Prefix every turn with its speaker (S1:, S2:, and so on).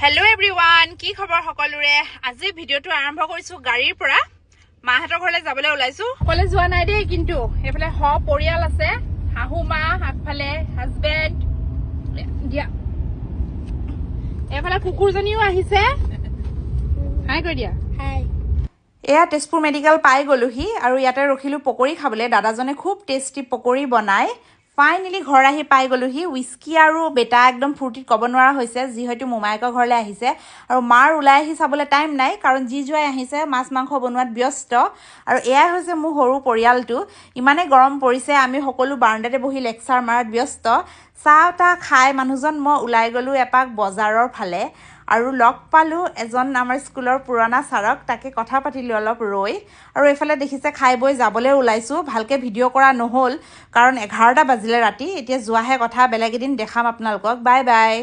S1: Hello everyone, কি খবৰ সকলোৰে আজি ভিডিওটো আৰম্ভ কৰিছো গাড়ীৰ পৰা মাহঁতৰ ঘৰলৈ যাবলৈ ওলাইছো সকলে যোৱা নাই দেই কিন্তু এফালে হ পৰিয়াল আছে হাহু মা আগফালে হাজবেণ্ড দিয়া এফালে কুকুৰজনীও আহিছে হাই কৈ দিয়া হাই এয়া তেজপুৰ মেডিকেল পাই গলোহি আৰু ইয়াতে ৰখিলো পকৰি খাবলৈ দাদাজনে খুব টেষ্টি পকৰি বনায় ফাইনেলি ঘৰ আহি পাই গলোহি উইস্কি আৰু বেটা একদম ফূৰ্তিত ক'ব নোৱাৰা হৈছে যি হয়তো মোমায়েকৰ ঘৰলৈ আহিছে আৰু মাৰ ওলাই আহি চাবলৈ টাইম নাই কাৰণ যি জুৱাই আহিছে মাছ মাংস বনোৱাত ব্যস্ত আৰু এয়াই হৈছে মোৰ সৰু পৰিয়ালটো ইমানে গৰম পৰিছে আমি সকলো বাৰাণ্ডাতে বহি লেকচাৰ মাৰাত ব্যস্ত চাহ তা খাই মানুহজন মই ওলাই গলো এপাক বজাৰৰ ফালে আৰু লগ পালো এজন আমাৰ স্কুলৰ পুৰণা ছাৰক তাকে কথা পাতিলো অলপ ৰৈ আৰু এফালে দেখিছে খাই বৈ যাবলৈ ওলাইছো ভালকে ভিডিঅ' কৰা নহল কাৰণ 11টা বাজিলে ৰাতি এতিয়া যোৱাহে কথা বেলেগ এদিন দেখাম আপোনালোকক বাই বাই